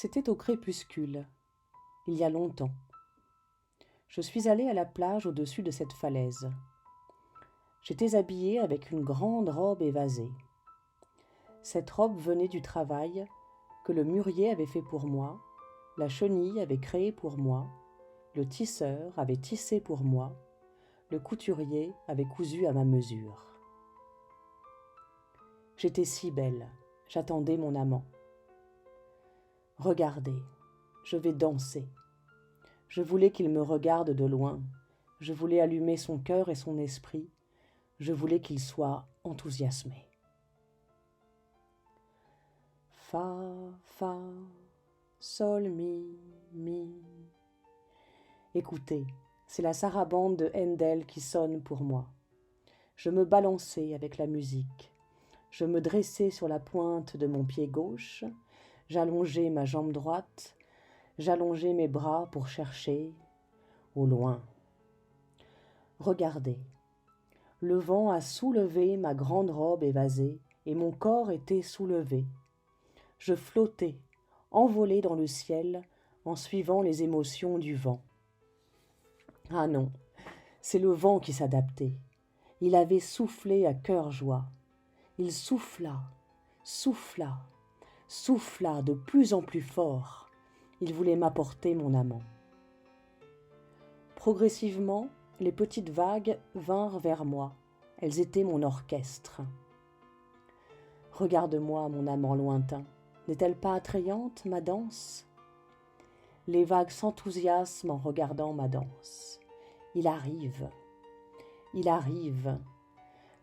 C'était au crépuscule, il y a longtemps. Je suis allée à la plage au-dessus de cette falaise. J'étais habillée avec une grande robe évasée. Cette robe venait du travail que le mûrier avait fait pour moi, la chenille avait créé pour moi, le tisseur avait tissé pour moi, le couturier avait cousu à ma mesure. J'étais si belle, j'attendais mon amant. Regardez, je vais danser. Je voulais qu'il me regarde de loin, je voulais allumer son cœur et son esprit, je voulais qu'il soit enthousiasmé. Fa, fa, sol, mi. Écoutez, c'est la sarabande de Handel qui sonne pour moi. Je me balançais avec la musique. Je me dressais sur la pointe de mon pied gauche, j'allongeais ma jambe droite, j'allongeais mes bras pour chercher au loin. Regardez, le vent a soulevé ma grande robe évasée et mon corps était soulevé. Je flottais, envolé dans le ciel, en suivant les émotions du vent. Ah non, c'est le vent qui s'adaptait. Il avait soufflé à cœur joie. Il souffla, souffla, souffla de plus en plus fort. Il voulait m'apporter mon amant. Progressivement, les petites vagues vinrent vers moi. Elles étaient mon orchestre. Regarde-moi, mon amant lointain. N'est-elle pas attrayante, ma danse? Les vagues s'enthousiasment en regardant ma danse. Il arrive,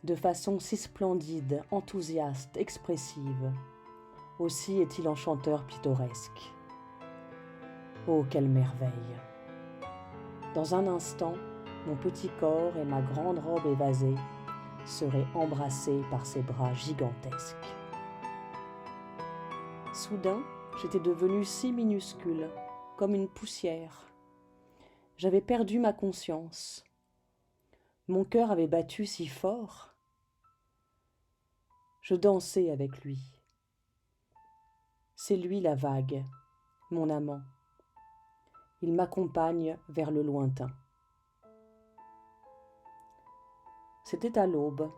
de façon si splendide, enthousiaste, expressive. Aussi est-il enchanteur pittoresque. Oh, quelle merveille! Dans un instant, mon petit corps et ma grande robe évasée seraient embrassés par ses bras gigantesques. Soudain, j'étais devenue si minuscule, comme une poussière. J'avais perdu ma conscience. Mon cœur avait battu si fort. Je dansais avec lui. C'est lui la vague, mon amant. Il m'accompagne vers le lointain. C'était à l'aube,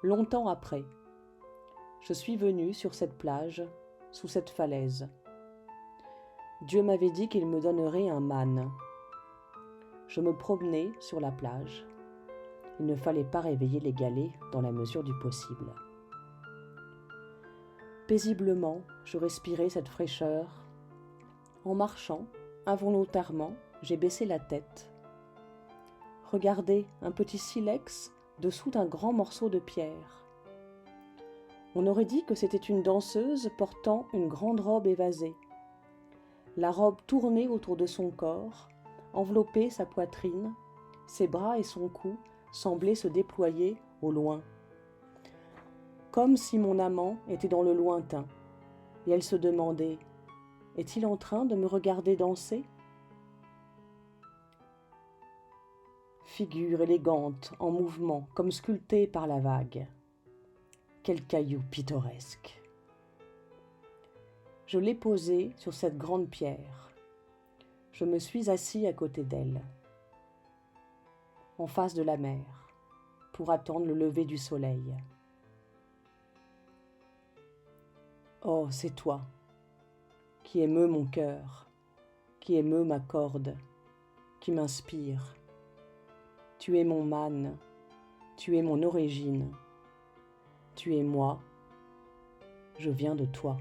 longtemps après. Je suis venue sur cette plage, sous cette falaise. Dieu m'avait dit qu'il me donnerait un mâne. Je me promenais sur la plage. Il ne fallait pas réveiller les galets dans la mesure du possible. Paisiblement, je respirais cette fraîcheur. En marchant, involontairement, j'ai baissé la tête. Regardez, un petit silex dessous d'un grand morceau de pierre. On aurait dit que c'était une danseuse portant une grande robe évasée. La robe tournait autour de son corps, enveloppait sa poitrine, ses bras et son cou semblaient se déployer au loin. Comme si mon amant était dans le lointain, et elle se demandait « Est-il en train de me regarder danser ?» Figure élégante, en mouvement, comme sculptée par la vague. Quel caillou pittoresque! Je l'ai posée sur cette grande pierre. Je me suis assis à côté d'elle, en face de la mer, pour attendre le lever du soleil. Oh, c'est toi, qui émeut mon cœur, qui émeut ma corde, qui m'inspire. Tu es mon mâne, tu es mon origine, tu es moi, je viens de toi.